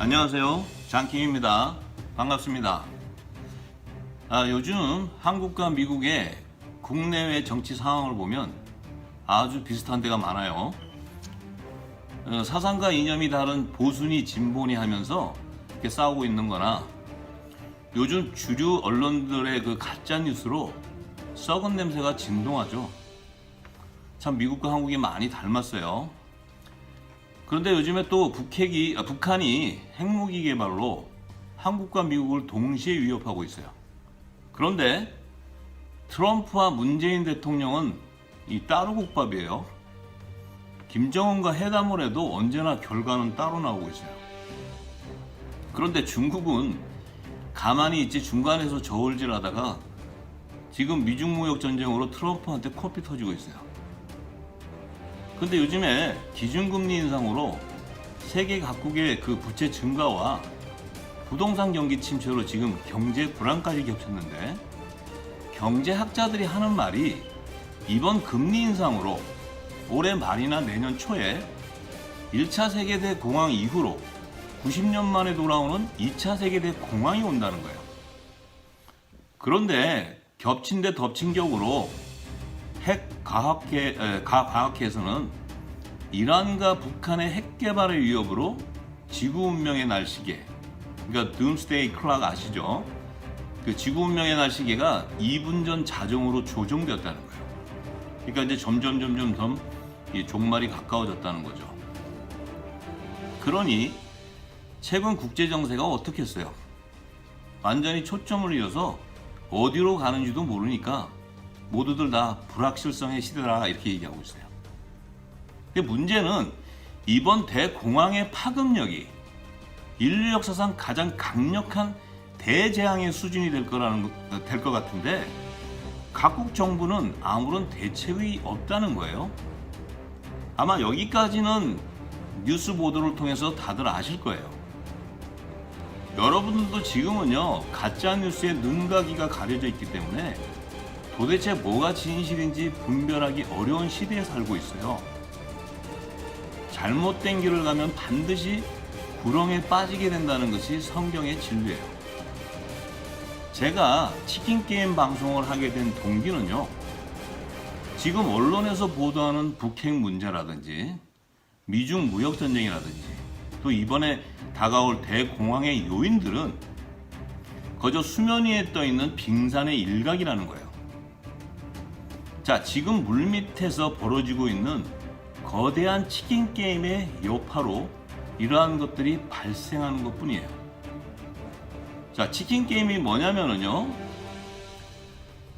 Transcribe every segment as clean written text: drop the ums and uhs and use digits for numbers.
안녕하세요. 장킴입니다. 반갑습니다. 요즘 한국과 미국의 국내외 정치 상황을 보면 아주 비슷한 데가 많아요. 사상과 이념이 다른 보수니 진보니 하면서 이렇게 싸우고 있는 거나 요즘 주류 언론들의 그 가짜 뉴스로 썩은 냄새가 진동하죠. 참 미국과 한국이 많이 닮았어요. 그런데 요즘에 또 북한이 핵무기 개발로 한국과 미국을 동시에 위협하고 있어요. 그런데 트럼프와 문재인 대통령은 이 따로국밥이에요. 김정은과 회담을 해도 언제나 결과는 따로 나오고 있어요. 그런데 중국은 가만히 있지 중간에서 저울질하다가 지금 미중 무역 전쟁으로 트럼프한테 코피 터지고 있어요. 근데 요즘에 기준금리 인상으로 세계 각국의 그 부채 증가와 부동산 경기 침체로 지금 경제 불안까지 겹쳤는데, 경제학자들이 하는 말이 이번 금리 인상으로 올해 말이나 내년 초에 1차 세계대공황 이후로 90년 만에 돌아오는 2차 세계대공황이 온다는 거예요. 그런데 겹친 데 덮친 격으로 과학계에서는 이란과 북한의 핵 개발의 위협으로 지구 운명의 날씨계, 그러니까 둠스데이 클락 아시죠? 그 지구 운명의 날씨계가 2분 전 자정으로 조정되었다는 거예요. 그러니까 이제 점점 이 종말이 가까워졌다는 거죠. 그러니 최근 국제 정세가 어떻겠어요? 완전히 초점을 잃어서 어디로 가는지도 모르니까 모두들 다 불확실성의 시대라 이렇게 얘기하고 있어요. 근데 문제는 이번 대공황의 파급력이 인류 역사상 가장 강력한 대재앙의 수준이 될 것 같은데, 각국 정부는 아무런 대책이 없다는 거예요. 아마 여기까지는 뉴스 보도를 통해서 다들 아실 거예요. 여러분들도 지금은요, 가짜 뉴스에 눈과 귀가 가려져 있기 때문에 도대체 뭐가 진실인지 분별하기 어려운 시대에 살고 있어요. 잘못된 길을 가면 반드시 구렁에 빠지게 된다는 것이 성경의 진리예요. 제가 치킨게임 방송을 하게 된 동기는요, 지금 언론에서 보도하는 북핵 문제라든지 미중 무역전쟁이라든지 또 이번에 다가올 대공황의 요인들은 그저 수면 위에 떠있는 빙산의 일각이라는 거예요. 자, 지금 물밑에서 벌어지고 있는 거대한 치킨게임의 여파로 이러한 것들이 발생하는 것 뿐이에요. 자, 치킨게임이 뭐냐면요,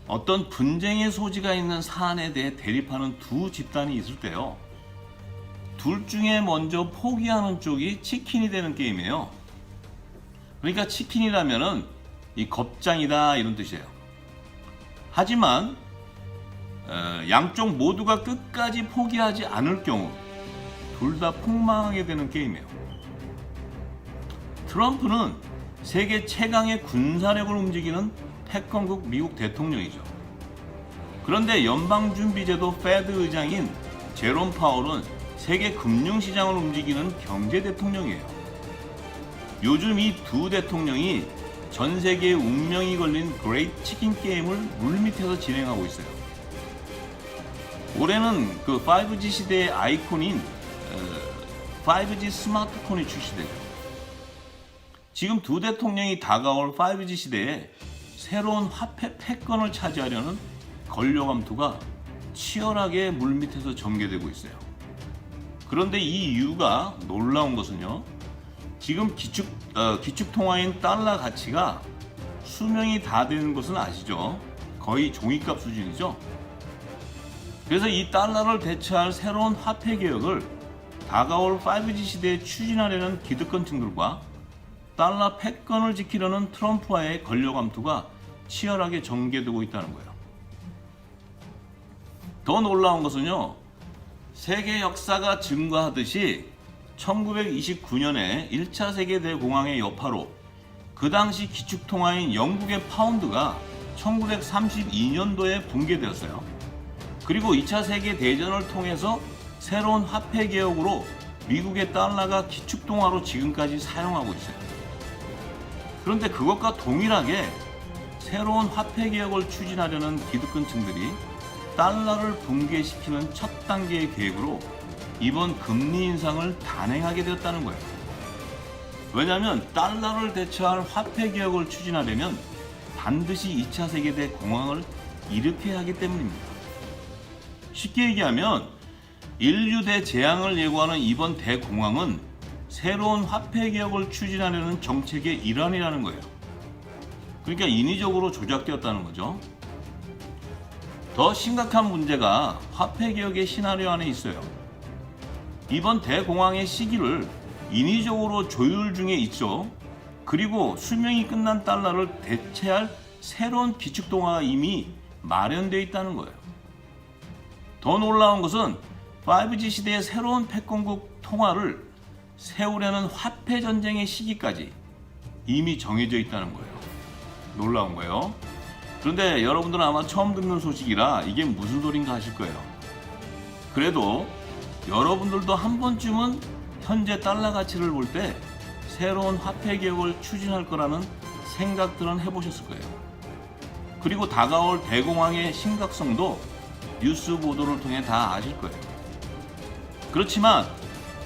어떤 분쟁의 소지가 있는 사안에 대해 대립하는 두 집단이 있을 때요, 둘 중에 먼저 포기하는 쪽이 치킨이 되는 게임이에요. 그러니까 치킨이라면은 이 겁장이다 이런 뜻이에요. 하지만 양쪽 모두가 끝까지 포기하지 않을 경우 둘 다 폭망하게 되는 게임이에요. 트럼프는 세계 최강의 군사력을 움직이는 패권국 미국 대통령이죠. 그런데 연방준비제도 페드 의장인 제롬 파월은 세계 금융시장을 움직이는 경제 대통령이에요. 요즘 이 두 대통령이 전 세계의 운명이 걸린 그레이트 치킨 게임을 물밑에서 진행하고 있어요. 올해는 그 5G 시대의 아이콘인 5G 스마트폰이 출시되죠. 지금 두 대통령이 다가올 5G 시대에 새로운 화폐 패권을 차지하려는 권력 암투가 치열하게 물밑에서 전개되고 있어요. 그런데 이 이유가 놀라운 것은요, 지금 기축통화인 달러 가치가 수명이 다 되는 것은 아시죠? 거의 종이값 수준이죠. 그래서 이 달러를 대체할 새로운 화폐 개혁을 다가올 5G 시대에 추진하려는 기득권층들과 달러 패권을 지키려는 트럼프와의 권력 암투가 치열하게 전개되고 있다는 거예요. 더 놀라운 것은요, 세계 역사가 증거하듯이 1929년에 1차 세계대공황의 여파로 그 당시 기축통화인 영국의 파운드가 1932년도에 붕괴되었어요. 그리고 2차 세계대전을 통해서 새로운 화폐 개혁으로 미국의 달러가 기축통화로 지금까지 사용하고 있어요. 그런데 그것과 동일하게 새로운 화폐 개혁을 추진하려는 기득권층들이 달러를 붕괴시키는 첫 단계의 계획으로 이번 금리 인상을 단행하게 되었다는 거예요. 왜냐하면 달러를 대체할 화폐 개혁을 추진하려면 반드시 2차 세계대 공황을 일으켜야 하기 때문입니다. 쉽게 얘기하면 인류 대재앙을 예고하는 이번 대공황은 새로운 화폐 개혁을 추진하려는 정책의 일환이라는 거예요. 그러니까 인위적으로 조작되었다는 거죠. 더 심각한 문제가 화폐 개혁의 시나리오 안에 있어요. 이번 대공황의 시기를 인위적으로 조율 중에 있죠. 그리고 수명이 끝난 달러를 대체할 새로운 기축통화가 이미 마련되어 있다는 거예요. 더 놀라운 것은 5G 시대의 새로운 패권국 통화를 세우려는 화폐 전쟁의 시기까지 이미 정해져 있다는 거예요. 놀라운 거예요. 그런데 여러분들은 아마 처음 듣는 소식이라 이게 무슨 소린가 하실 거예요. 그래도 여러분들도 한 번쯤은 현재 달러 가치를 볼 때 새로운 화폐 개혁을 추진할 거라는 생각들은 해보셨을 거예요. 그리고 다가올 대공황의 심각성도 뉴스 보도를 통해 다 아실 거예요. 그렇지만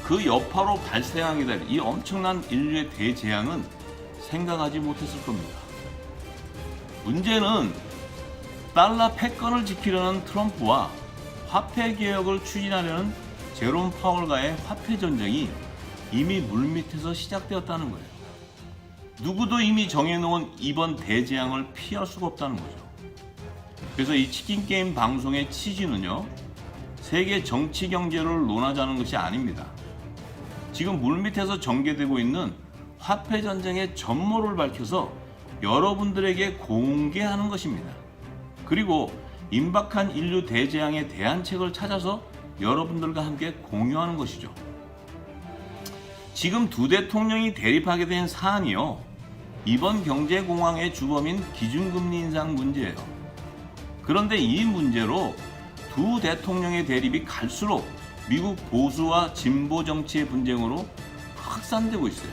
그 여파로 발생하게 될 이 엄청난 인류의 대재앙은 생각하지 못했을 겁니다. 문제는 달러 패권을 지키려는 트럼프와 화폐 개혁을 추진하려는 제롬 파월과의 화폐 전쟁이 이미 물밑에서 시작되었다는 거예요. 누구도 이미 정해놓은 이번 대재앙을 피할 수가 없다는 거죠. 그래서 이 치킨게임 방송의 취지는요, 세계 정치 경제를 논하자는 것이 아닙니다. 지금 물밑에서 전개되고 있는 화폐 전쟁의 전모를 밝혀서 여러분들에게 공개하는 것입니다. 그리고 임박한 인류 대재앙에 대안책을 찾아서 여러분들과 함께 공유하는 것이죠. 지금 두 대통령이 대립하게 된 사안이요, 이번 경제공황의 주범인 기준금리 인상 문제예요. 그런데 이 문제로 두 대통령의 대립이 갈수록 미국 보수와 진보 정치의 분쟁으로 확산되고 있어요.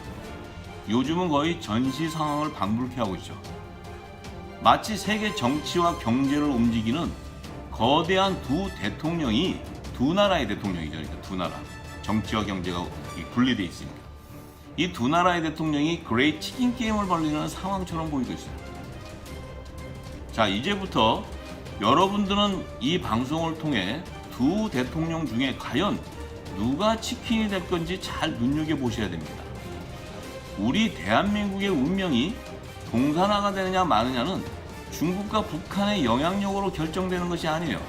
요즘은 거의 전시 상황을 방불케 하고 있죠. 마치 세계 정치와 경제를 움직이는 거대한 두 대통령이, 두 나라의 대통령이죠. 그러니까 두 나라. 정치와 경제가 분리되어 있으니까. 이 두 나라의 대통령이 그레이트 치킨 게임을 벌리는 상황처럼 보이고 있어요. 자, 이제부터 여러분들은 이 방송을 통해 두 대통령 중에 과연 누가 치킨이 될 건지 잘 눈여겨보셔야 됩니다. 우리 대한민국의 운명이 동산화가 되느냐 마느냐는 중국과 북한의 영향력으로 결정되는 것이 아니에요.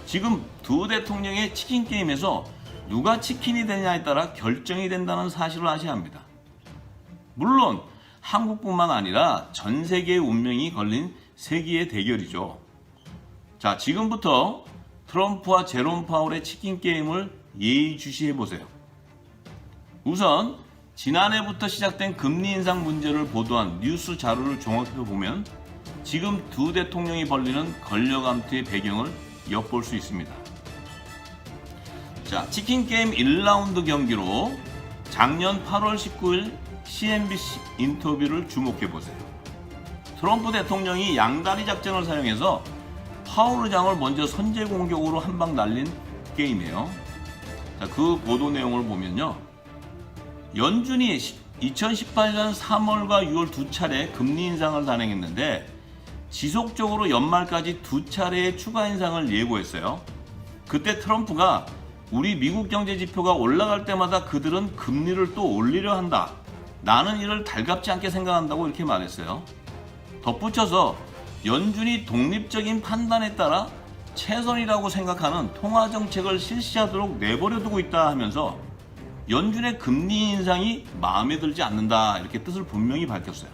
지금 두 대통령의 치킨 게임에서 누가 치킨이 되느냐에 따라 결정이 된다는 사실을 아셔야 합니다. 물론 한국뿐만 아니라 전 세계의 운명이 걸린 세기의 대결이죠. 자, 지금부터 트럼프와 제롬 파월의 치킨 게임을 예의주시해 보세요. 우선 지난해부터 시작된 금리 인상 문제를 보도한 뉴스 자료를 종합해 보면 지금 두 대통령이 벌리는 권력암투의 배경을 엿볼 수 있습니다. 자, 치킨 게임 1라운드 경기로 작년 8월 19일 CNBC 인터뷰를 주목해 보세요. 트럼프 대통령이 양다리 작전을 사용해서 파월 의장을 먼저 선제 공격으로 한 방 날린 게임이에요. 자, 그 보도 내용을 보면요, 연준이 2018년 3월과 6월 두 차례 금리 인상을 단행했는데 지속적으로 연말까지 두 차례의 추가 인상을 예고했어요. 그때 트럼프가 우리 미국 경제 지표가 올라갈 때마다 그들은 금리를 또 올리려 한다. 나는 이를 달갑지 않게 생각한다고 이렇게 말했어요. 덧붙여서 연준이 독립적인 판단에 따라 최선이라고 생각하는 통화 정책을 실시하도록 내버려두고 있다 하면서 연준의 금리 인상이 마음에 들지 않는다, 이렇게 뜻을 분명히 밝혔어요.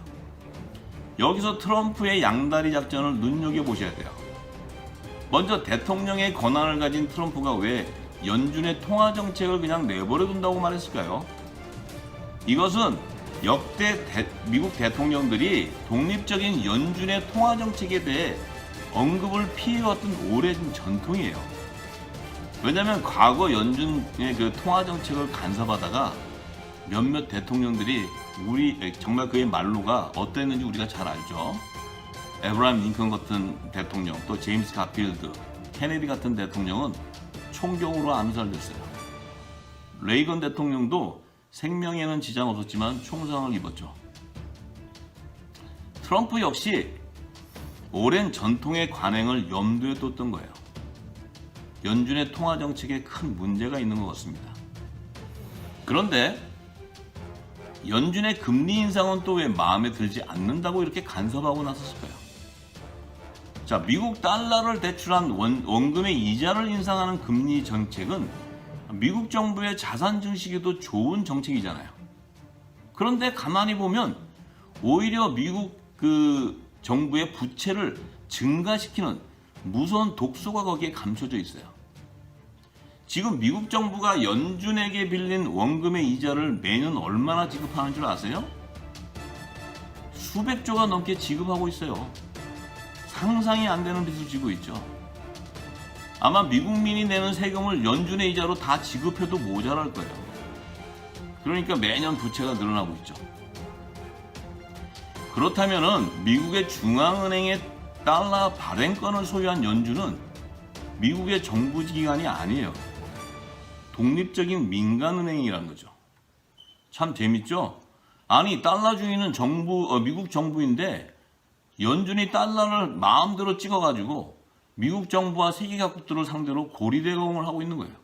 여기서 트럼프의 양다리 작전을 눈여겨보셔야 돼요. 먼저 대통령의 권한을 가진 트럼프가 왜 연준의 통화 정책을 그냥 내버려둔다고 말했을까요? 이것은 역대 미국 대통령들이 독립적인 연준의 통화 정책에 대해 언급을 피해왔던 오랜 전통이에요. 왜냐하면 과거 연준의 그 통화 정책을 간섭하다가 몇몇 대통령들이 정말 그의 말로가 어땠는지 우리가 잘 알죠. 에브라임 링컨 같은 대통령, 또 제임스 가필드, 케네디 같은 대통령은 총경으로 암살됐어요. 레이건 대통령도 생명에는 지장 없었지만 총상을 입었죠. 트럼프 역시 오랜 전통의 관행을 염두에 뒀던 거예요. 연준의 통화 정책에 큰 문제가 있는 것 같습니다. 그런데 연준의 금리 인상은 또 왜 마음에 들지 않는다고 이렇게 간섭하고 나섰을까요? 자, 미국 달러를 대출한 원금의 이자를 인상하는 금리 정책은 미국 정부의 자산 증식에도 좋은 정책이잖아요. 그런데 가만히 보면 오히려 미국 정부의 부채를 증가시키는 무서운 독소가 거기에 감춰져 있어요. 지금 미국 정부가 연준에게 빌린 원금의 이자를 매년 얼마나 지급하는 줄 아세요? 수백조가 넘게 지급하고 있어요. 상상이 안 되는 빚을 지고 있죠. 아마 미국민이 내는 세금을 연준의 이자로 다 지급해도 모자랄 거예요. 그러니까 매년 부채가 늘어나고 있죠. 그렇다면은 미국의 중앙은행의 달러 발행권을 소유한 연준은 미국의 정부 기관이 아니에요. 독립적인 민간은행이라는 거죠. 참 재밌죠? 아니, 달러 주인은 미국 정부인데 연준이 달러를 마음대로 찍어가지고 미국 정부와 세계 각국들을 상대로 고리대공을 하고 있는 거예요.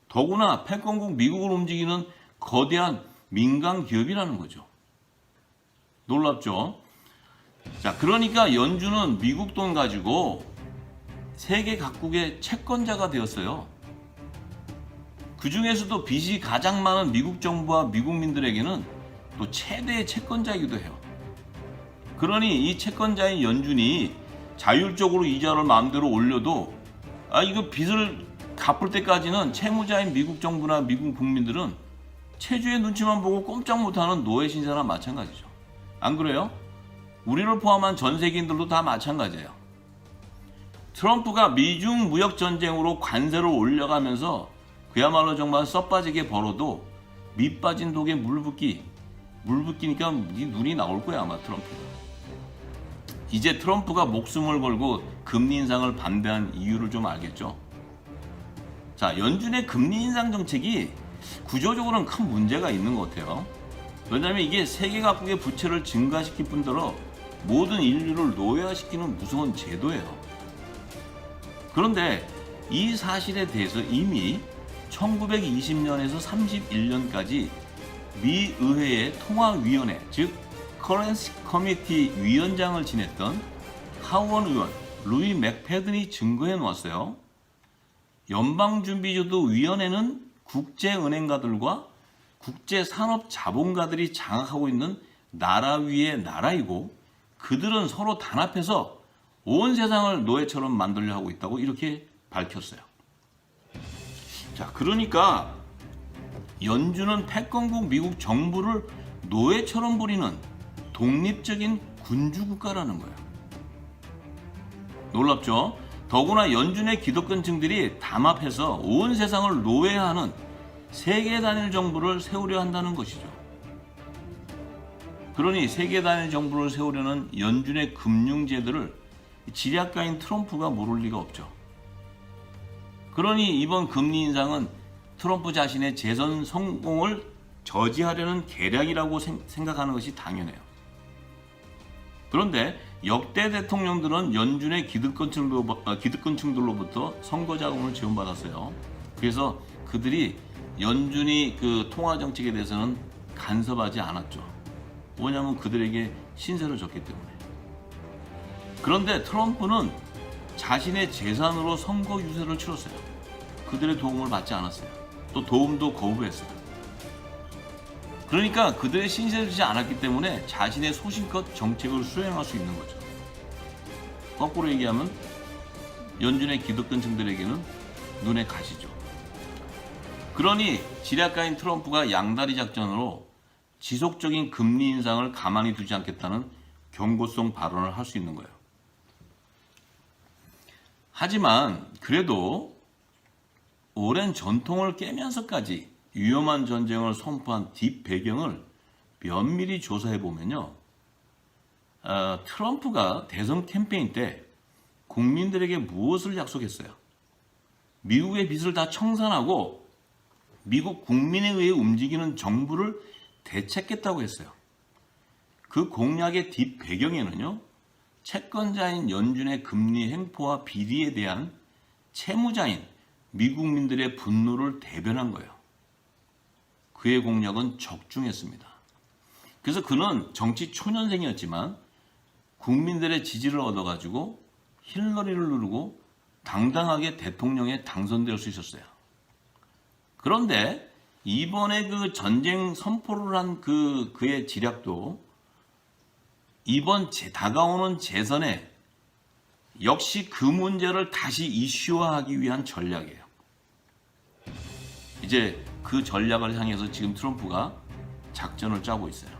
더구나 패권국 미국을 움직이는 거대한 민간 기업이라는 거죠. 놀랍죠? 자, 그러니까 연준은 미국 돈 가지고 세계 각국의 채권자가 되었어요. 그 중에서도 빚이 가장 많은 미국 정부와 미국민들에게는 또 최대의 채권자이기도 해요. 그러니 이 채권자인 연준이 자율적으로 이자를 마음대로 올려도 이거 빚을 갚을 때까지는 채무자인 미국 정부나 미국 국민들은 체주의 눈치만 보고 꼼짝 못하는 노예 신사나 마찬가지죠. 안 그래요? 우리를 포함한 전 세계인들도 다 마찬가지예요. 트럼프가 미중 무역 전쟁으로 관세를 올려가면서 그야말로 정말 썩빠지게 벌어도 밑 빠진 독에 물 붓기니까 네 눈이 나올 거야 아마 트럼프가. 이제 트럼프가 목숨을 걸고 금리 인상을 반대한 이유를 좀 알겠죠? 자, 연준의 금리 인상 정책이 구조적으로는 큰 문제가 있는 것 같아요. 왜냐하면 이게 세계 각국의 부채를 증가시킬 뿐더러 모든 인류를 노예화시키는 무서운 제도예요. 그런데 이 사실에 대해서 이미 1920년에서 31년까지 미 의회의 통화위원회, 즉 커런시 커미티 위원장을 지냈던 하원 의원 루이 맥패든이 증거해 놓았어요. 연방준비제도 위원회는 국제은행가들과 국제산업자본가들이 장악하고 있는 나라 위의 나라이고 그들은 서로 단합해서 온 세상을 노예처럼 만들려 하고 있다고 이렇게 밝혔어요. 자, 그러니까 연준은 패권국 미국 정부를 노예처럼 부리는 독립적인 군주국가라는 거예요. 놀랍죠? 더구나 연준의 기득권층들이 담합해서 온 세상을 노예화하는 세계 단일 정부를 세우려 한다는 것이죠. 그러니 세계 단일 정부를 세우려는 연준의 금융제도를 지략가인 트럼프가 모를 리가 없죠. 그러니 이번 금리 인상은 트럼프 자신의 재선 성공을 저지하려는 계략이라고 생각하는 것이 당연해요. 그런데 역대 대통령들은 연준의 기득권층들로부터 선거 자금을 지원받았어요. 그래서 그들이 연준이 그 통화 정책에 대해서는 간섭하지 않았죠. 뭐냐면 그들에게 신세를 졌기 때문에. 그런데 트럼프는 자신의 재산으로 선거 유세를 치렀어요. 그들의 도움을 받지 않았어요. 또 도움도 거부했어요. 그러니까 그들의 신세를 지지 않았기 때문에 자신의 소신껏 정책을 수행할 수 있는 거죠. 거꾸로 얘기하면 연준의 기득권층들에게는 눈에 가시죠. 그러니 지략가인 트럼프가 양다리 작전으로 지속적인 금리 인상을 가만히 두지 않겠다는 경고성 발언을 할 수 있는 거예요. 하지만 그래도 오랜 전통을 깨면서까지 위험한 전쟁을 선포한 뒷 배경을 면밀히 조사해 보면요. 트럼프가 대선 캠페인 때 국민들에게 무엇을 약속했어요? 미국의 빚을 다 청산하고 미국 국민에 의해 움직이는 정부를 되찾겠다고 했어요. 그 공약의 뒷 배경에는요, 채권자인 연준의 금리 행포와 비리에 대한 채무자인 미국민들의 분노를 대변한 거예요. 그의 공약은 적중했습니다. 그래서 그는 정치 초년생이었지만 국민들의 지지를 얻어가지고 힐러리를 누르고 당당하게 대통령에 당선될 수 있었어요. 그런데 이번에 그 전쟁 선포를 한 그의 지략도 이번 다가오는 재선에 역시 그 문제를 다시 이슈화하기 위한 전략이에요. 이제 그 전략을 향해서 지금 트럼프가 작전을 짜고 있어요.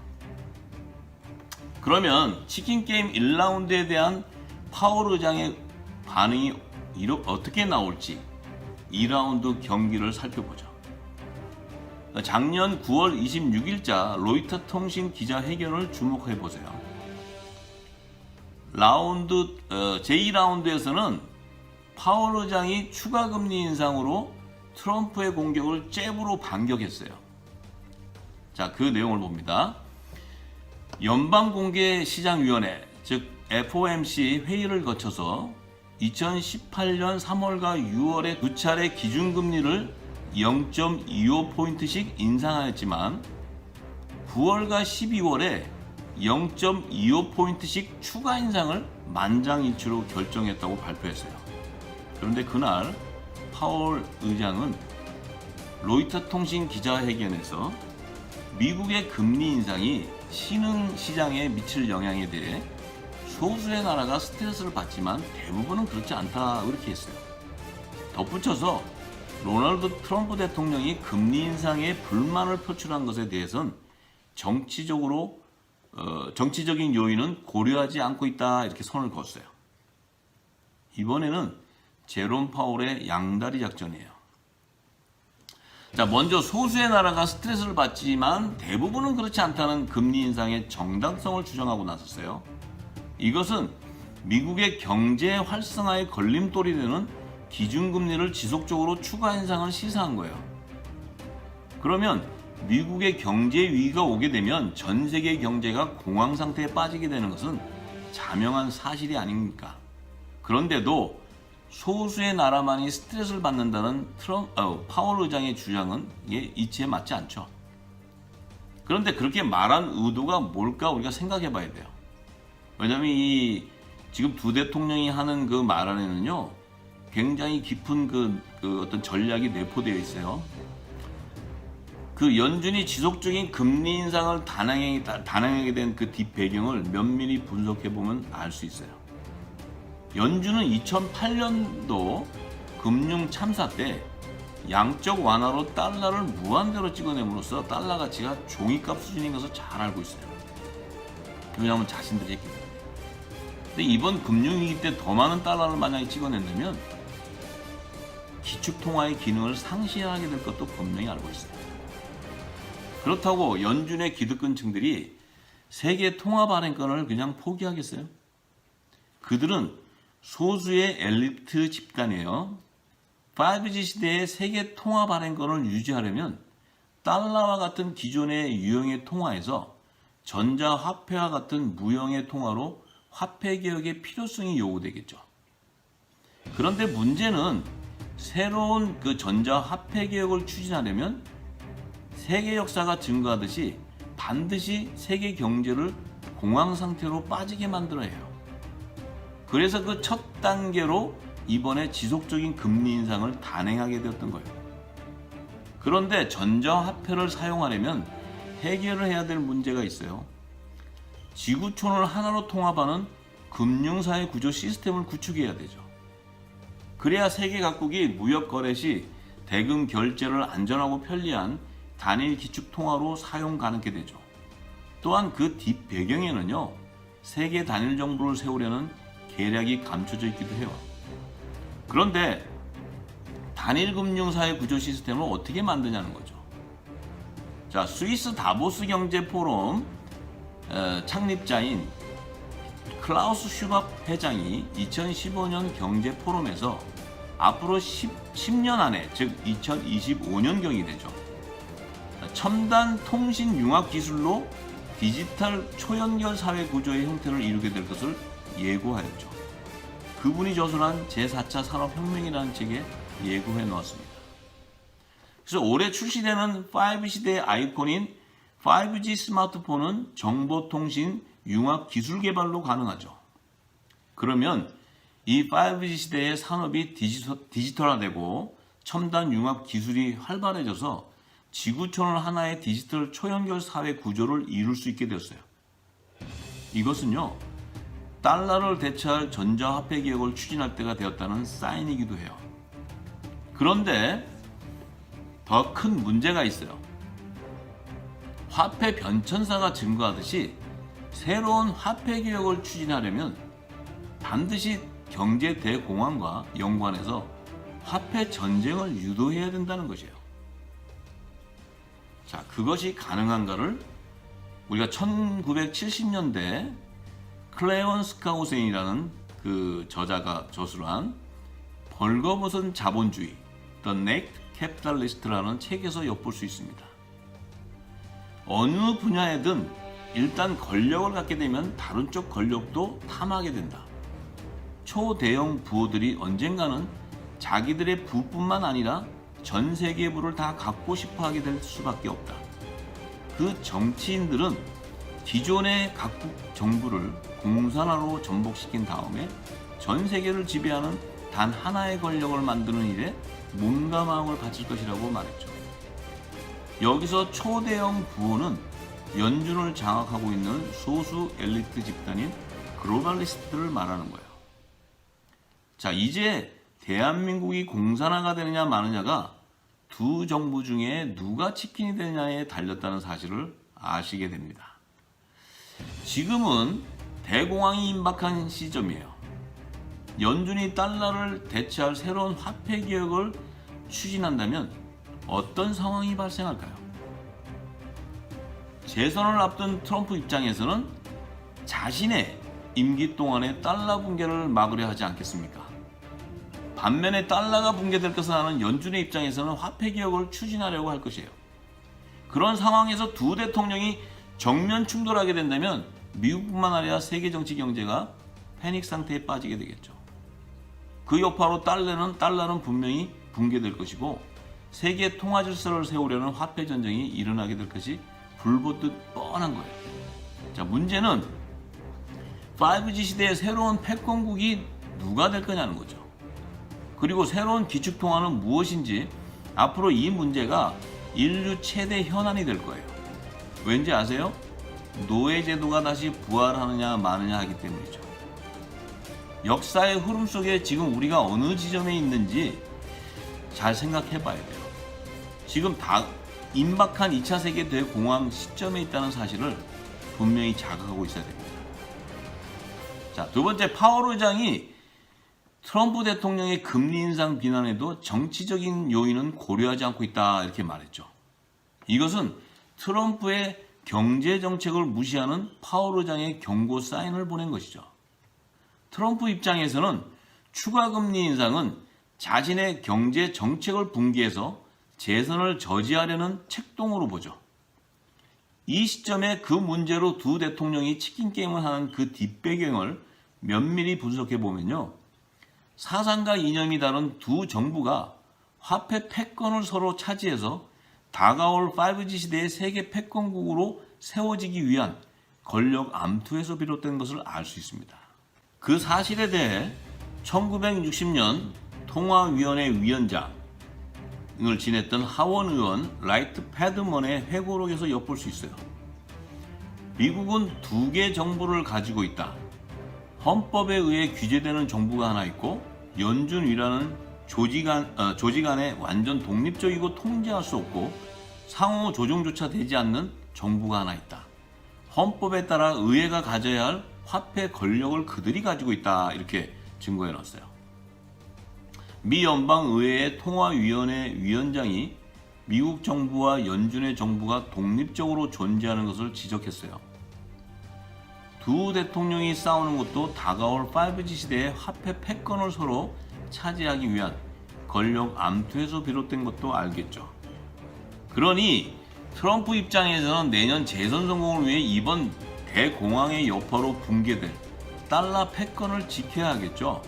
그러면 치킨게임 1라운드에 대한 파월 의장의 반응이 어떻게 나올지 2라운드 경기를 살펴보죠. 작년 9월 26일자 로이터 통신 기자회견을 주목해 보세요. 제2라운드에서는 파월 의장이 추가 금리 인상으로 트럼프의 공격을 잽으로 반격했어요. 자, 그 내용을 봅니다. 연방공개시장위원회, 즉 FOMC 회의를 거쳐서 2018년 3월과 6월에 두 차례 기준금리를 0.25포인트씩 인상하였지만 9월과 12월에 0.25포인트씩 추가 인상을 만장일치로 결정했다고 발표했어요. 그런데 그날 파월 의장은 로이터 통신 기자회견에서 미국의 금리 인상이 신흥시장에 미칠 영향에 대해 소수의 나라가 스트레스를 받지만 대부분은 그렇지 않다 이렇게 했어요. 덧붙여서 로널드 트럼프 대통령이 금리 인상에 불만을 표출한 것에 대해서는 정치적인 요인은 고려하지 않고 있다 이렇게 선을 그었어요. 이번에는 제롬 파월의 양다리 작전이에요. 자, 먼저 소수의 나라가 스트레스를 받지만 대부분은 그렇지 않다는 금리 인상의 정당성을 주장하고 나섰어요. 이것은 미국의 경제 활성화에 걸림돌이 되는 기준금리를 지속적으로 추가 인상을 시사한 거예요. 그러면 미국의 경제 위기가 오게 되면 전 세계 경제가 공황 상태에 빠지게 되는 것은 자명한 사실이 아닙니까? 그런데도 소수의 나라만이 스트레스를 받는다는 파월 의장의 주장은 이치에 맞지 않죠. 그런데 그렇게 말한 의도가 뭘까 우리가 생각해 봐야 돼요. 왜냐하면 지금 두 대통령이 하는 그 말 안에는요, 굉장히 깊은 어떤 전략이 내포되어 있어요. 그 연준이 지속적인 금리 인상을 단행하게 된 그 뒷배경을 면밀히 분석해 보면 알 수 있어요. 연준은 2008년도 금융 참사 때 양적 완화로 달러를 무한대로 찍어냄으로써 달러 가치가 종이값 수준인 것을 잘 알고 있어요. 왜냐하면 자신들이 했기 때문에. 근데 이번 금융위기 때 더 많은 달러를 만약에 찍어낸다면 기축통화의 기능을 상실하게 될 것도 분명히 알고 있어요. 그렇다고 연준의 기득권층들이 세계 통화 발행권을 그냥 포기하겠어요? 그들은 소수의 엘리트 집단이에요. 5G 시대의 세계 통화 발행권을 유지하려면 달러와 같은 기존의 유형의 통화에서 전자화폐와 같은 무형의 통화로 화폐 개혁의 필요성이 요구되겠죠. 그런데 문제는 새로운 그 전자화폐 개혁을 추진하려면 세계 역사가 증거하듯이 반드시 세계 경제를 공황 상태로 빠지게 만들어야 해요. 그래서 그 첫 단계로 이번에 지속적인 금리 인상을 단행하게 되었던 거예요. 그런데 전자화폐를 사용하려면 해결을 해야 될 문제가 있어요. 지구촌을 하나로 통합하는 금융사회 구조 시스템을 구축해야 되죠. 그래야 세계 각국이 무역 거래 시 대금 결제를 안전하고 편리한 단일 기축 통화로 사용 가능하게 되죠. 또한 그 뒷 배경에는요, 세계 단일 정부를 세우려는 계략이 감춰져 있기도 해요. 그런데 단일 금융사회 구조 시스템을 어떻게 만드냐는 거죠. 자, 스위스 다보스 경제 포럼 창립자인 클라우스 슈밥 회장이 2015년 경제 포럼에서 앞으로 10년 안에, 즉 2025년경이 되죠. 첨단 통신 융합 기술로 디지털 초연결 사회 구조의 형태를 이루게 될 것을 예고하였죠. 그분이 저술한 제4차 산업혁명이라는 책에 예고해 놓았습니다. 그래서 올해 출시되는 5 시대의 아이콘인 5G 스마트폰은 정보통신 융합 기술 개발로 가능하죠. 그러면 이 5G 시대의 산업이 디지털화되고 첨단 융합 기술이 활발해져서 지구촌을 하나의 디지털 초연결 사회 구조를 이룰 수 있게 되었어요. 이것은요, 달러를 대체할 전자화폐 개혁을 추진할 때가 되었다는 사인이기도 해요. 그런데 더 큰 문제가 있어요. 화폐 변천사가 증거하듯이 새로운 화폐 개혁을 추진하려면 반드시 경제 대공황과 연관해서 화폐 전쟁을 유도해야 된다는 것이에요. 자, 그것이 가능한가를 우리가 1970년대 클레온 스카우센이라는 그 저자가 저술한 벌거벗은 자본주의 The Naked Capitalist라는 책에서 엿볼 수 있습니다. 어느 분야에든 일단 권력을 갖게 되면 다른 쪽 권력도 탐하게 된다. 초대형 부호들이 언젠가는 자기들의 부뿐만 아니라 전 세계 부를 다 갖고 싶어 하게 될 수밖에 없다. 그 정치인들은 기존의 각국 정부를 공산화로 전복시킨 다음에 전 세계를 지배하는 단 하나의 권력을 만드는 일에 몸과 마음을 바칠 것이라고 말했죠. 여기서 초대형 부호는 연준을 장악하고 있는 소수 엘리트 집단인 글로벌리스트들을 말하는 거예요. 자, 이제 대한민국이 공산화가 되느냐 마느냐가 두 정부 중에 누가 치킨이 되느냐에 달렸다는 사실을 아시게 됩니다. 지금은 대공황이 임박한 시점이에요. 연준이 달러를 대체할 새로운 화폐 개혁을 추진한다면 어떤 상황이 발생할까요? 재선을 앞둔 트럼프 입장에서는 자신의 임기 동안에 달러 붕괴를 막으려 하지 않겠습니까? 반면에 달러가 붕괴될 것을 아는 연준의 입장에서는 화폐 개혁을 추진하려고 할 것이에요. 그런 상황에서 두 대통령이 정면 충돌하게 된다면 미국뿐만 아니라 세계 정치 경제가 패닉 상태에 빠지게 되겠죠. 그 여파로 달러는 분명히 붕괴될 것이고 세계 통화 질서를 세우려는 화폐 전쟁이 일어나게 될 것이 불보듯 뻔한 거예요. 자, 문제는 5G 시대의 새로운 패권국이 누가 될 거냐는 거죠. 그리고 새로운 기축통화는 무엇인지 앞으로 이 문제가 인류 최대 현안이 될 거예요. 왠지 아세요? 노예제도가 다시 부활하느냐 마느냐 하기 때문이죠. 역사의 흐름 속에 지금 우리가 어느 지점에 있는지 잘 생각해 봐야 돼요. 지금 다 임박한 2차 세계 대공황 시점에 있다는 사실을 분명히 자각하고 있어야 됩니다. 자, 두 번째, 파월 의장이 트럼프 대통령의 금리 인상 비난에도 정치적인 요인은 고려하지 않고 있다 이렇게 말했죠. 이것은 트럼프의 경제 정책을 무시하는 파월 의장의 경고 사인을 보낸 것이죠. 트럼프 입장에서는 추가 금리 인상은 자신의 경제 정책을 붕괴해서 재선을 저지하려는 책동으로 보죠. 이 시점에 그 문제로 두 대통령이 치킨 게임을 하는 그 뒷배경을 면밀히 분석해 보면요, 사상과 이념이 다른 두 정부가 화폐 패권을 서로 차지해서 다가올 5G 시대의 세계 패권국으로 세워지기 위한 권력 암투에서 비롯된 것을 알 수 있습니다. 그 사실에 대해 1960년 통화위원회 위원장을 지냈던 하원 의원 라이트 패드먼의 회고록에서 엿볼 수 있어요. 미국은 두 개 정부를 가지고 있다. 헌법에 의해 규제되는 정부가 하나 있고 연준이라는 조직 안에 완전 독립적이고 통제할 수 없고 상호 조정조차 되지 않는 정부가 하나 있다. 헌법에 따라 의회가 가져야 할 화폐 권력을 그들이 가지고 있다. 이렇게 증거해 놨어요. 미 연방의회의 통화위원회 위원장이 미국 정부와 연준의 정부가 독립적으로 존재하는 것을 지적했어요. 두 대통령이 싸우는 것도 다가올 5G 시대의 화폐 패권을 서로 차지하기 위한 권력 암투에서 비롯된 것도 알겠죠. 그러니 트럼프 입장에서는 내년 재선 성공을 위해 이번 대공황의 여파로 붕괴될 달러 패권을 지켜야 하겠죠.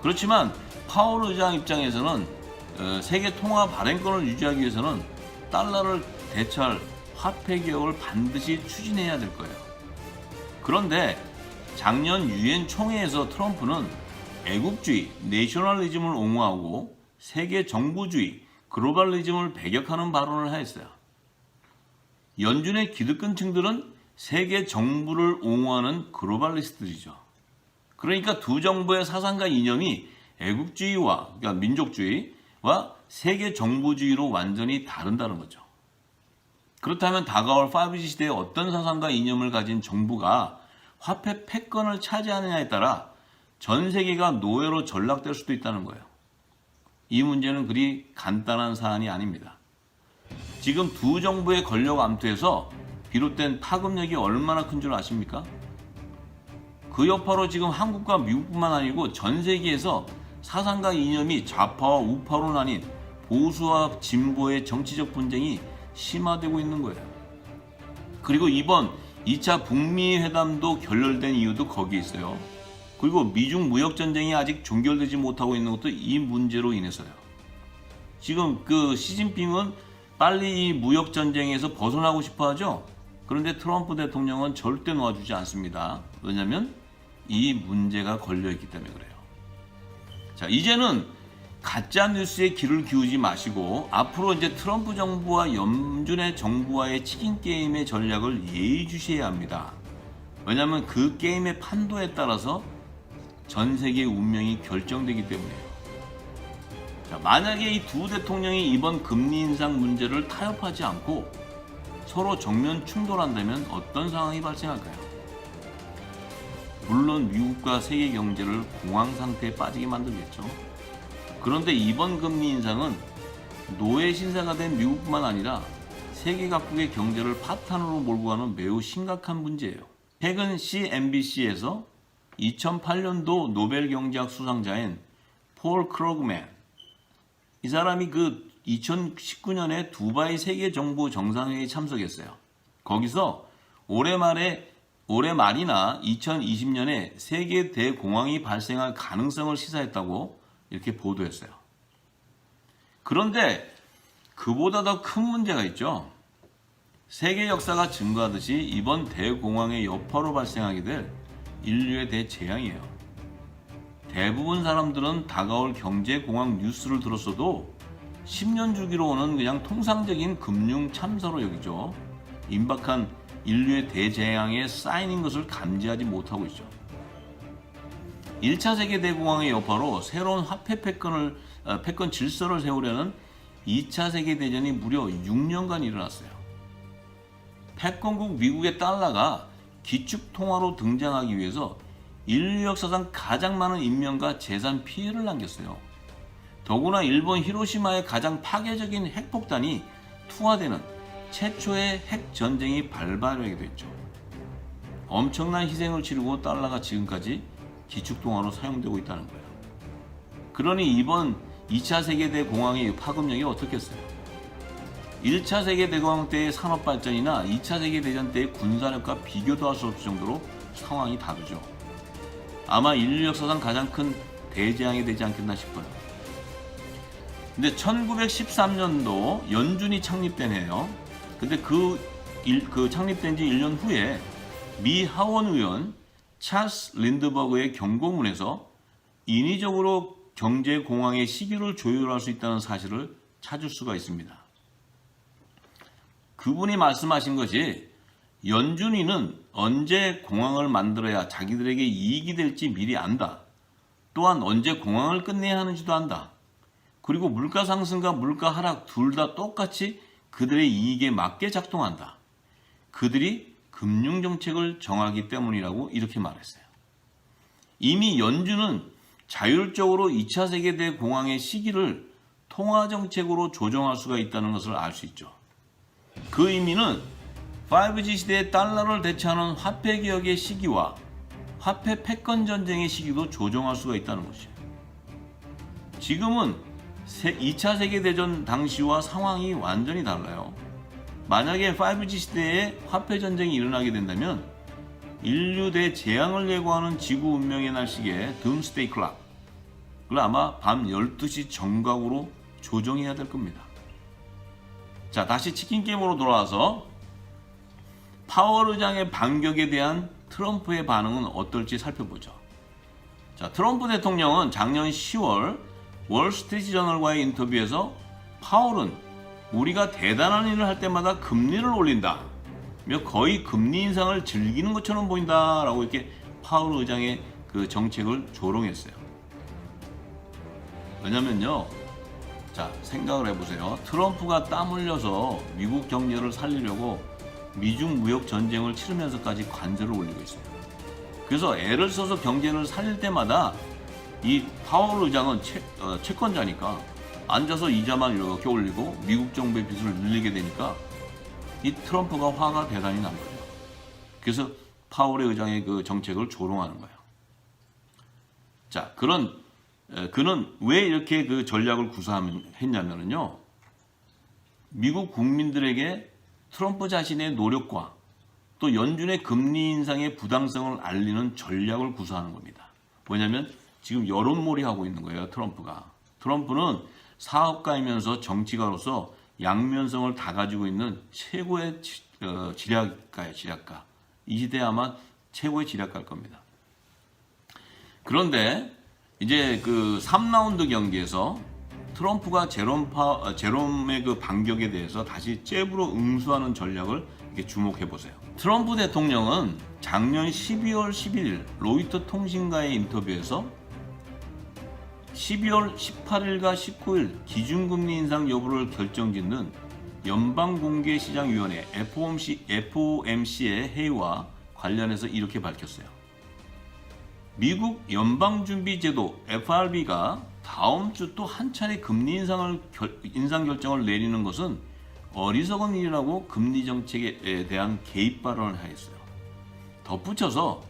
그렇지만 파월 의장 입장에서는 세계 통화 발행권을 유지하기 위해서는 달러를 대체할 화폐 개혁을 반드시 추진해야 될 거예요. 그런데 작년 유엔 총회에서 트럼프는 애국주의, 내셔널리즘을 옹호하고 세계 정부주의, 글로벌리즘을 배격하는 발언을 하였어요. 연준의 기득권층들은 세계 정부를 옹호하는 글로벌리스트들이죠. 그러니까 두 정부의 사상과 이념이 애국주의와 그러니까 민족주의와 세계 정부주의로 완전히 다른다는 거죠. 그렇다면 다가올 5G 시대에 어떤 사상과 이념을 가진 정부가 화폐 패권을 차지하느냐에 따라 전 세계가 노예로 전락될 수도 있다는 거예요. 이 문제는 그리 간단한 사안이 아닙니다. 지금 두 정부의 권력 암투에서 비롯된 파급력이 얼마나 큰 줄 아십니까? 그 여파로 지금 한국과 미국뿐만 아니고 전 세계에서 사상과 이념이 좌파와 우파로 나뉜 보수와 진보의 정치적 분쟁이 심화되고 있는 거예요. 그리고 이번 2차 북미 회담도 결렬된 이유도 거기에 있어요. 그리고 미중 무역 전쟁이 아직 종결되지 못하고 있는 것도 이 문제로 인해서요. 지금 시진핑은 빨리 이 무역 전쟁에서 벗어나고 싶어 하죠. 그런데 트럼프 대통령은 절대 놓아주지 않습니다. 왜냐하면 이 문제가 걸려있기 때문에 그래요. 자, 이제는 가짜 뉴스에 귀를 기울이지 마시고 앞으로 이제 트럼프 정부와 연준의 정부와의 치킨 게임의 전략을 예의주시해야 합니다. 왜냐하면 그 게임의 판도에 따라서 전 세계의 운명이 결정되기 때문이에요. 자, 만약에 이 두 대통령이 이번 금리 인상 문제를 타협하지 않고 서로 정면 충돌한다면 어떤 상황이 발생할까요? 물론 미국과 세계 경제를 공황 상태에 빠지게 만들겠죠. 그런데 이번 금리 인상은 노예 신사가 된 미국뿐만 아니라 세계 각국의 경제를 파탄으로 몰고 가는 매우 심각한 문제예요. 최근 CNBC에서 2008년도 노벨 경제학 수상자인 폴 크로그맨, 이 사람이 2019년에 두바이 세계 정부 정상회의에 참석했어요. 거기서 올해 말이나 2020년에 세계 대공황이 발생할 가능성을 시사했다고 이렇게 보도했어요. 그런데 그보다 더 큰 문제가 있죠. 세계 역사가 증거하듯이 이번 대공황의 여파로 발생하게 될 인류에 대해 재앙이에요. 대부분 사람들은 다가올 경제공황 뉴스를 들었어도 10년 주기로 오는 그냥 통상적인 금융 참사로 여기죠. 임박한 인류의 대재앙에 쌓이는 것을 감지하지 못하고 있죠. 1차 세계대공황의 여파로 새로운 화폐 패권 질서를 세우려는 2차 세계대전이 무려 6년간 일어났어요. 패권국 미국의 달러가 기축통화로 등장하기 위해서 인류 역사상 가장 많은 인명과 재산 피해를 남겼어요. 더구나 일본 히로시마의 가장 파괴적인 핵폭탄이 투하되는 최초의 핵전쟁이 발발하게 됐죠. 엄청난 희생을 치르고 달러가 지금까지 기축통화로 사용되고 있다는 거예요. 그러니 이번 2차 세계대공황의 파급력이 어떻겠어요? 1차 세계대공황 때의 산업발전이나 2차 세계대전 때의 군사력과 비교도 할 수 없을 정도로 상황이 다르죠. 아마 인류 역사상 가장 큰 대재앙이 되지 않겠나 싶어요. 근데 1913년도 연준이 창립된 해요. 근데 그 창립된 지 1년 후에 미 하원 의원 찰스 린드버그의 경고문에서 인위적으로 경제 공황의 시기를 조율할 수 있다는 사실을 찾을 수가 있습니다. 그분이 말씀하신 것이 연준이는 언제 공황을 만들어야 자기들에게 이익이 될지 미리 안다. 또한 언제 공황을 끝내야 하는지도 안다. 그리고 물가 상승과 물가 하락 둘 다 똑같이 그들의 이익에 맞게 작동한다. 그들이 금융정책을 정하기 때문이라고 이렇게 말했어요. 이미 연준은 자율적으로 2차 세계대공황의 시기를 통화정책으로 조정할 수가 있다는 것을 알 수 있죠. 그 의미는 5G 시대의 달러를 대체하는 화폐개혁의 시기와 화폐 패권 전쟁의 시기도 조정할 수가 있다는 것이에요. 지금은 2차 세계대전 당시와 상황이 완전히 달라요. 만약에 5G 시대에 화폐 전쟁이 일어나게 된다면 인류 대재앙을 예고하는 지구 운명의 날 시기에 둠스데이 클락을 아마 밤 12시 정각으로 조정해야 될 겁니다. 자, 다시 치킨 게임으로 돌아와서 파월 의장의 반격에 대한 트럼프의 반응은 어떨지 살펴보죠. 자, 트럼프 대통령은 작년 10월 월스트리트저널과의 인터뷰에서 파월은 우리가 대단한 일을 할 때마다 금리를 올린다. 거의 금리 인상을 즐기는 것처럼 보인다라고 이렇게 파월 의장의 그 정책을 조롱했어요. 왜냐면요, 자, 생각을 해보세요. 트럼프가 땀 흘려서 미국 경제를 살리려고 미중 무역 전쟁을 치르면서까지 관세를 올리고 있어요. 그래서 애를 써서 경제를 살릴 때마다 이 파월 의장은 채권자니까 앉아서 이자만 이렇게 올리고 미국 정부의 빚을 늘리게 되니까 이 트럼프가 화가 대단히 난 거죠. 그래서 파월 의장의 그 정책을 조롱하는 거예요. 자, 그는 왜 이렇게 그 전략을 구사했냐면요, 미국 국민들에게 트럼프 자신의 노력과 또 연준의 금리 인상의 부당성을 알리는 전략을 구사하는 겁니다. 뭐냐면 지금 여론몰이하고 있는 거예요, 트럼프가. 트럼프는 사업가이면서 정치가로서 양면성을 다 가지고 있는 최고의 지략가예요, 지략가. 이 시대에 아마 최고의 지략가일 겁니다. 그런데 이제 그 3라운드 경기에서 트럼프가 제롬의 그 반격에 대해서 다시 잽으로 응수하는 전략을 이렇게 주목해 보세요. 트럼프 대통령은 작년 12월 11일 로이터 통신과의 인터뷰에서 12월 18일과 19일 기준금리 인상 여부를 결정짓는 연방공개시장위원회 FOMC의 회의와 관련해서 이렇게 밝혔어요. 미국 연방준비제도 FRB가 다음 주 또 한 차례 금리 인상 결정을 내리는 것은 어리석은 일이라고 금리 정책에 대한 개입 발언을 하였어요. 덧붙여서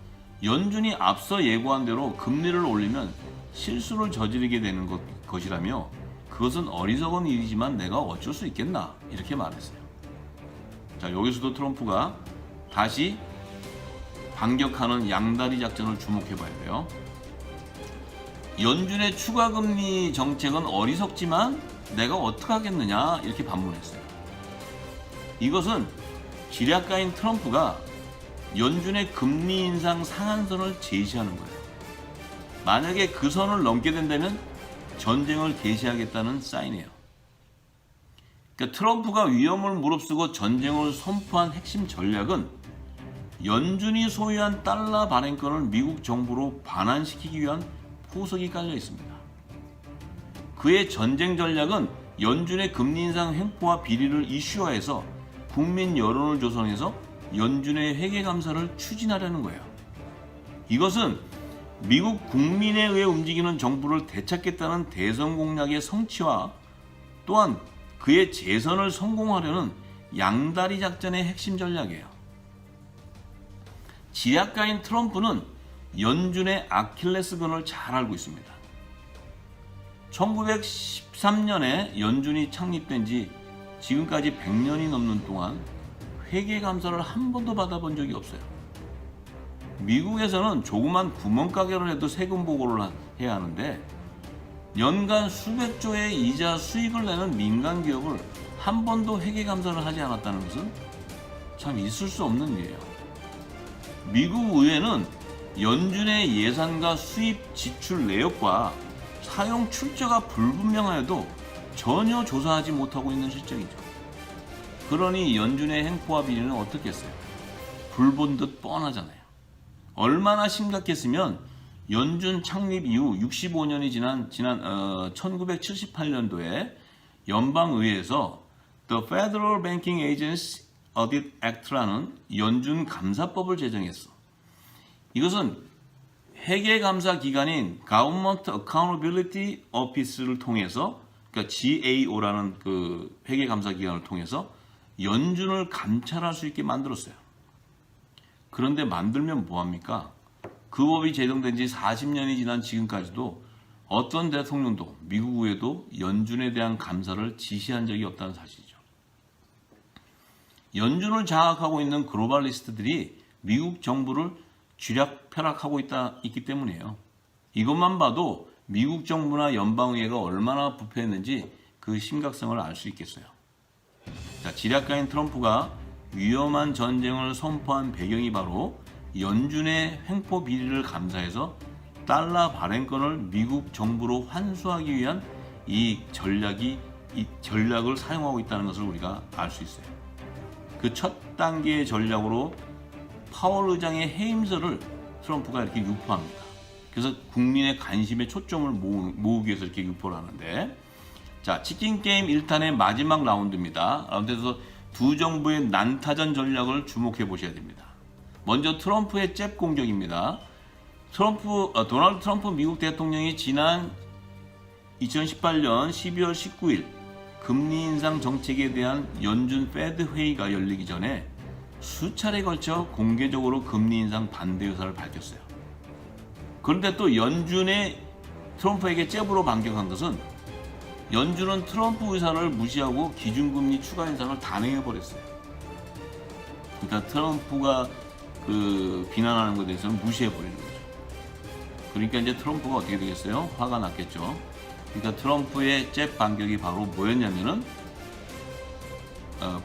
연준이 앞서 예고한 대로 금리를 올리면 실수를 저지르게 되는 것이라며 그것은 어리석은 일이지만 내가 어쩔 수 있겠나 이렇게 말했어요. 자, 여기서도 트럼프가 다시 반격하는 양다리 작전을 주목해 봐야 돼요. 연준의 추가금리 정책은 어리석지만 내가 어떻게 하겠느냐 이렇게 반문했어요. 이것은 지략가인 트럼프가 연준의 금리 인상 상한선을 제시하는 거예요. 만약에 그 선을 넘게 된다면 전쟁을 개시하겠다는 사인이에요. 그러니까 트럼프가 위험을 무릅쓰고 전쟁을 선포한 핵심 전략은 연준이 소유한 달러 발행권을 미국 정부로 반환시키기 위한 포석이 깔려 있습니다. 그의 전쟁 전략은 연준의 금리 인상 횡포와 비리를 이슈화해서 국민 여론을 조성해서 연준의 회계 감사를 추진하려는 거예요. 이것은 미국 국민에 의해 움직이는 정부를 되찾겠다는 대선 공약의 성취와 또한 그의 재선을 성공하려는 양다리 작전의 핵심 전략이에요. 지략가인 트럼프는 연준의 아킬레스건을 잘 알고 있습니다. 1913년에 연준이 창립된 지 지금까지 100년이 넘는 동안 회계 감사를 한 번도 받아본 적이 없어요. 미국에서는 조그만 구멍가게를 해도 세금 보고를 해야 하는데 연간 수백 조의 이자 수익을 내는 민간 기업을 한 번도 회계 감사를 하지 않았다는 것은 참 있을 수 없는 일이에요. 미국 의회는 연준의 예산과 수입 지출 내역과 사용 출처가 불분명하여도 전혀 조사하지 못하고 있는 실정이죠. 그러니 연준의 행포와 비리는 어떻게 했어요? 불본 듯 뻔하잖아요. 얼마나 심각했으면 연준 창립 이후 65년이 지난 1978년도에 연방의회에서 The Federal Banking Agency Audit Act라는 연준 감사법을 제정했어. 이것은 회계감사 기관인 Government Accountability Office를 통해서, 그러니까 GAO라는 그 회계감사 기관을 통해서 연준을 감찰할 수 있게 만들었어요. 그런데 만들면 뭐합니까? 그 법이 제정된 지 40년이 지난 지금까지도 어떤 대통령도 미국 의회도 연준에 대한 감사를 지시한 적이 없다는 사실이죠. 연준을 장악하고 있는 글로벌리스트들이 미국 정부를 쥐락펴락하고 있기 때문이에요. 이것만 봐도 미국 정부나 연방의회가 얼마나 부패했는지 그 심각성을 알 수 있겠어요. 자, 지략가인 트럼프가 위험한 전쟁을 선포한 배경이 바로 연준의 횡포 비리를 감사해서 달러 발행권을 미국 정부로 환수하기 위한 이 전략을 사용하고 있다는 것을 우리가 알 수 있어요. 그 첫 단계의 전략으로 파월 의장의 해임설을 트럼프가 이렇게 유포합니다. 그래서 국민의 관심의 초점을 모으기 위해서 이렇게 유포를 하는데, 자, 치킨 게임 1탄의 마지막 라운드입니다. 라운드에서 두 정부의 난타전 전략을 주목해 보셔야 됩니다. 먼저 트럼프의 잽 공격입니다. 도널드 트럼프 미국 대통령이 지난 2018년 12월 19일 금리 인상 정책에 대한 연준 페드 회의가 열리기 전에 수차례에 걸쳐 공개적으로 금리 인상 반대 의사를 밝혔어요. 그런데 또 연준의 트럼프에게 잽으로 반격한 것은 연준은 트럼프 의사를 무시하고 기준금리 추가 인상을 단행해버렸어요. 그러니까 트럼프가 그 비난하는 것에 대해서는 무시해버리는 거죠. 그러니까 이제 트럼프가 어떻게 되겠어요? 화가 났겠죠. 그러니까 트럼프의 잽 반격이 바로 뭐였냐면은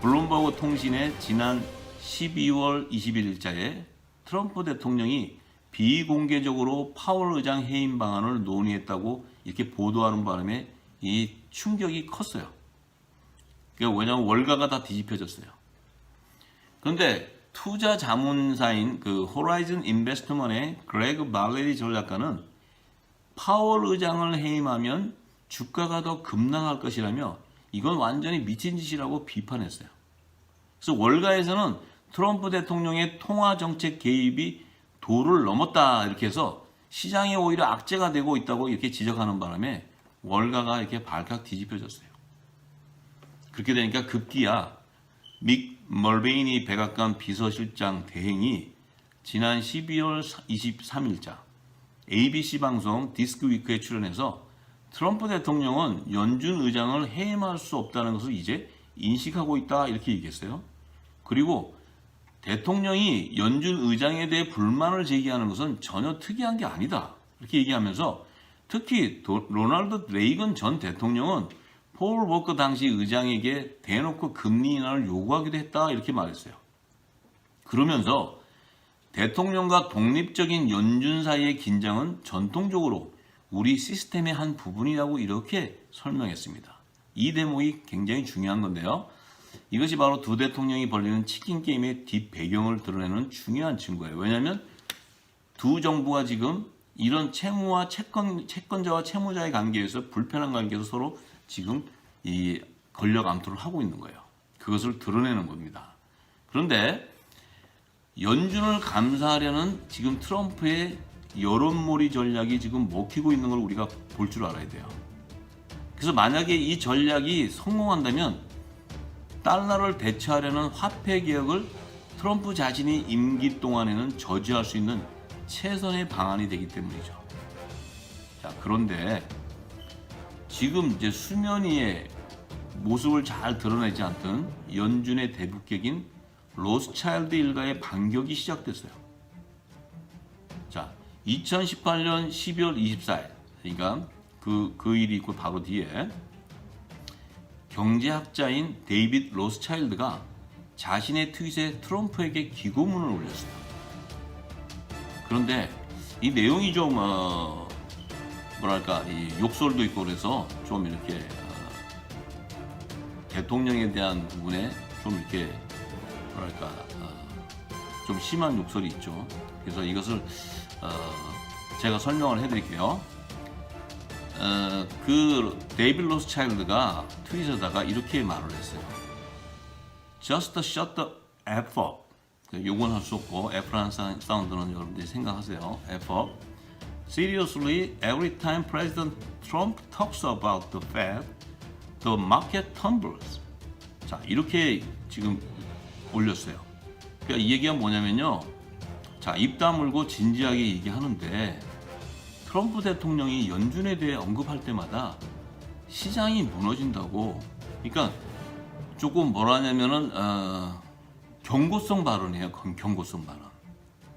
블룸버그 통신의 지난 12월 21일자에 트럼프 대통령이 비공개적으로 파월 의장 해임 방안을 논의했다고 이렇게 보도하는 바람에 이 충격이 컸어요. 그러니까 왜냐하면 월가가 다 뒤집혀졌어요. 그런데 투자 자문사인 그 호라이즌 인베스트먼의 그레그 말레리 전략가는 파월 의장을 해임하면 주가가 더 급락할 것이라며 이건 완전히 미친 짓이라고 비판했어요. 그래서 월가에서는 트럼프 대통령의 통화 정책 개입이 도를 넘었다 이렇게 해서 시장에 오히려 악재가 되고 있다고 이렇게 지적하는 바람에 월가가 이렇게 발칵 뒤집혀졌어요. 그렇게 되니까 급기야 믹 멀베이니 백악관 비서실장 대행이 지난 12월 23일자 ABC 방송 디스크 위크에 출연해서 트럼프 대통령은 연준 의장을 해임할 수 없다는 것을 이제 인식하고 있다 이렇게 얘기했어요. 그리고 대통령이 연준 의장에 대해 불만을 제기하는 것은 전혀 특이한 게 아니다 이렇게 얘기하면서 특히 로널드 레이건 전 대통령은 폴 워커 당시 의장에게 대놓고 금리 인하를 요구하기도 했다 이렇게 말했어요. 그러면서 대통령과 독립적인 연준 사이의 긴장은 전통적으로 우리 시스템의 한 부분이라고 이렇게 설명했습니다. 이 대목이 굉장히 중요한 건데요. 이것이 바로 두 대통령이 벌리는 치킨 게임의 뒷배경을 드러내는 중요한 증거예요. 왜냐하면 두 정부가 지금 이런 채무와 채권자와 채무자의 관계에서 불편한 관계에서 서로 지금 이 권력 암투를 하고 있는 거예요. 그것을 드러내는 겁니다. 그런데 연준을 감사하려는 지금 트럼프의 여론몰이 전략이 지금 먹히고 있는 걸 우리가 볼 줄 알아야 돼요. 그래서 만약에 이 전략이 성공한다면 달러를 대체하려는 화폐 개혁을 트럼프 자신이 임기 동안에는 저지할 수 있는 최선의 방안이 되기 때문이죠. 자, 그런데 지금 이제 수면 위에 모습을 잘 드러내지 않던 연준의 대북객인 로스차일드 일가의 반격이 시작됐어요. 자, 2018년 12월 24일, 그러니까 그 일이 있고 바로 뒤에 경제학자인 데이빗 로스차일드가 자신의 트윗에 트럼프에게 기고문을 올렸어요. 그런데 이 내용이 좀 뭐랄까 이 욕설도 있고 그래서 좀 이렇게 대통령에 대한 부분에 좀 이렇게 뭐랄까 좀 심한 욕설이 있죠. 그래서 이것을 제가 설명을 해드릴게요. 그 데이빗 로스차일드가 트윗에다가 이렇게 말을 했어요. Just shut the F up. 요건 할 수 없고 F라는 사운드는 여러분들이 생각하세요. F up. Seriously, every time President Trump talks about the Fed, the market tumbles. 자, 이렇게 지금 올렸어요. 그러니까 이 얘기가 뭐냐면요. 자, 입 다물고 진지하게 얘기하는데 트럼프 대통령이 연준에 대해 언급할 때마다 시장이 무너진다고. 그러니까 조금 뭐라 하냐면은 경고성 발언이에요. 경고성 발언.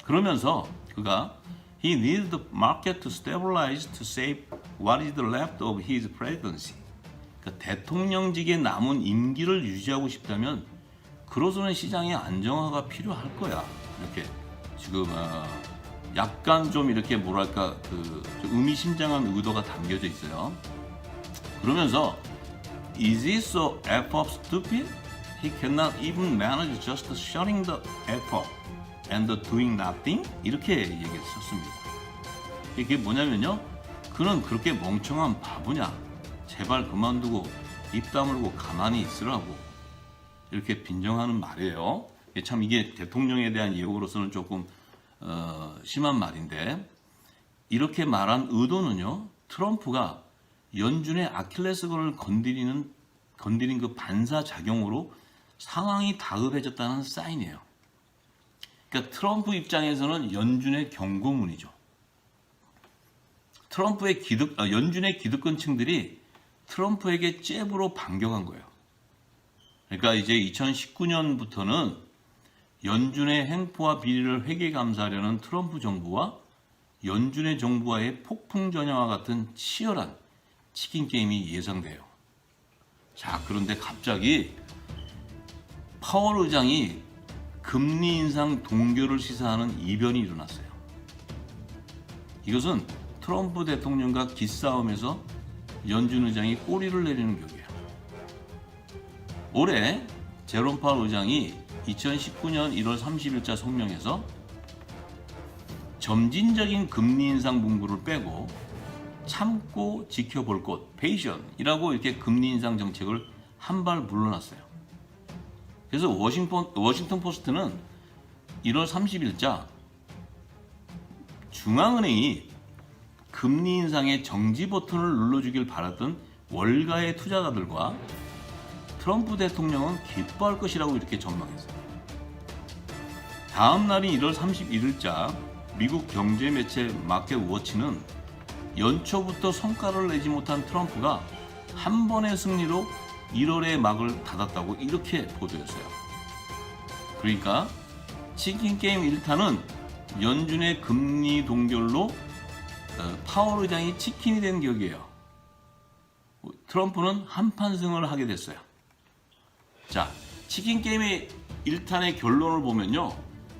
그러면서 그가 He needs the market to stabilize to save what is left of his presidency. 그러니까 대통령직에 남은 임기를 유지하고 싶다면 그로서는 시장의 안정화가 필요할 거야. 이렇게 지금 약간 좀 이렇게 뭐랄까 그 의미심장한 의도가 담겨져 있어요. 그러면서 Is it so F of stupid? He cannot even manage just shutting the F up and doing nothing? 이렇게 얘기를 썼습니다. 이게 뭐냐면요. 그는 그렇게 멍청한 바보냐? 제발 그만두고 입 다물고 가만히 있으라고. 이렇게 빈정하는 말이에요. 참 이게 대통령에 대한 예우로서는 조금 심한 말인데 이렇게 말한 의도는요. 트럼프가 연준의 아킬레스건을 건드린 그 반사작용으로 상황이 다급해졌다는 사인이에요. 그러니까 트럼프 입장에서는 연준의 경고문이죠. 연준의 기득권층들이 트럼프에게 잽으로 반격한 거예요. 그러니까 이제 2019년부터는 연준의 행포와 비리를 회계감사하려는 트럼프 정부와 연준의 정부와의 폭풍 전야와 같은 치열한 치킨 게임이 예상돼요. 자, 그런데 갑자기 파월 의장이 금리 인상 동결을 시사하는 이변이 일어났어요. 이것은 트럼프 대통령과 기싸움에서 연준 의장이 꼬리를 내리는 격이에요. 올해 제롬 파월 의장이 2019년 1월 30일자 성명에서 점진적인 금리 인상 문구를 빼고 참고 지켜볼 것, 페이션이라고 이렇게 금리 인상 정책을 한 발 물러났어요. 그래서 워싱턴 포스트는 1월 30일자 중앙은행이 금리 인상의 정지 버튼을 눌러주길 바랐던 월가의 투자자들과 트럼프 대통령은 기뻐할 것이라고 이렇게 전망했어요. 다음 날인 1월 31일자 미국 경제 매체 마켓워치는 연초부터 성과를 내지 못한 트럼프가 한 번의 승리로 1월의 막을 닫았다고 이렇게 보도했어요. 그러니까 치킨 게임 1탄은 연준의 금리 동결로 파월 의장이 치킨이 된 격이에요. 트럼프는 한판승을 하게 됐어요. 자, 치킨 게임의 1탄의 결론을 보면요.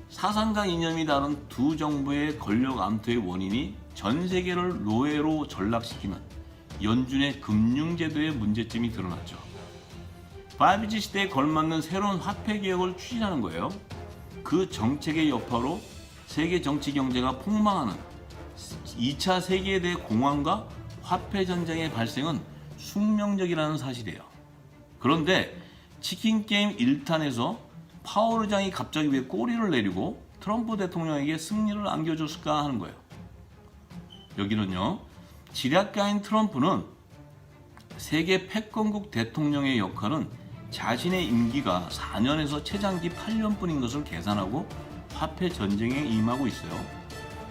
사상과 이념이 다른 두 정부의 권력 암투의 원인이 전 세계를 노예로 전락시키는 연준의 금융제도의 문제점이 드러났죠. 5G 시대에 걸맞는 새로운 화폐 개혁을 추진하는 거예요. 그 정책의 여파로 세계 정치 경제가 폭망하는 2차 세계대의 공황과 화폐 전쟁의 발생은 숙명적이라는 사실이에요. 그런데 치킨 게임 1탄에서 파월 의장이 갑자기 왜 꼬리를 내리고 트럼프 대통령에게 승리를 안겨줬을까 하는 거예요. 여기는요. 지략가인 트럼프는 세계 패권국 대통령의 역할은 자신의 임기가 4년에서 최장기 8년뿐인 것을 계산하고 화폐 전쟁에 임하고 있어요.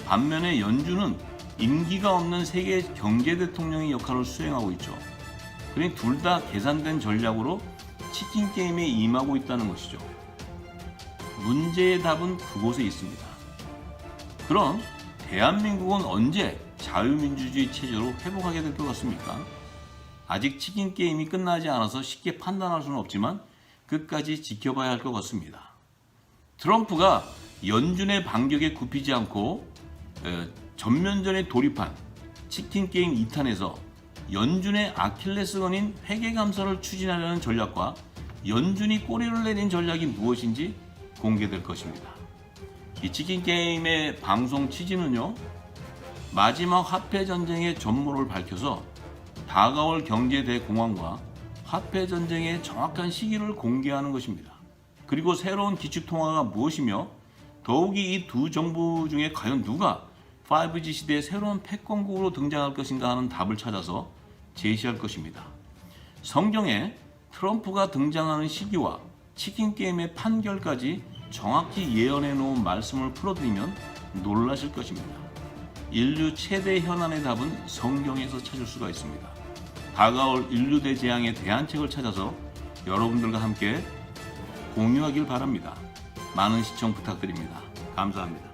반면에 연준은 임기가 없는 세계 경제 대통령의 역할을 수행하고 있죠. 그러니 둘 다 계산된 전략으로 치킨 게임에 임하고 있다는 것이죠. 문제의 답은 그곳에 있습니다. 그럼 대한민국은 언제 자유민주주의 체제로 회복하게 될 것 같습니까? 아직 치킨 게임이 끝나지 않아서 쉽게 판단할 수는 없지만 끝까지 지켜봐야 할 것 같습니다. 트럼프가 연준의 반격에 굽히지 않고 전면전에 돌입한 치킨 게임 2탄에서 연준의 아킬레스건인 회계감사를 추진하려는 전략과 연준이 꼬리를 내린 전략이 무엇인지 공개될 것입니다. 이 치킨 게임의 방송 취지는요. 마지막 화폐 전쟁의 전모를 밝혀서 다가올 경제 대공황과 화폐 전쟁의 정확한 시기를 공개하는 것입니다. 그리고 새로운 기축통화가 무엇이며 더욱이 이 두 정부 중에 과연 누가 5G 시대의 새로운 패권국으로 등장할 것인가 하는 답을 찾아서 제시할 것입니다. 성경에 트럼프가 등장하는 시기와 치킨 게임의 판결까지 정확히 예언해 놓은 말씀을 풀어드리면 놀라실 것입니다. 인류 최대 현안의 답은 성경에서 찾을 수가 있습니다. 다가올 인류 대재앙의 대안책을 찾아서 여러분들과 함께 공유하길 바랍니다. 많은 시청 부탁드립니다. 감사합니다.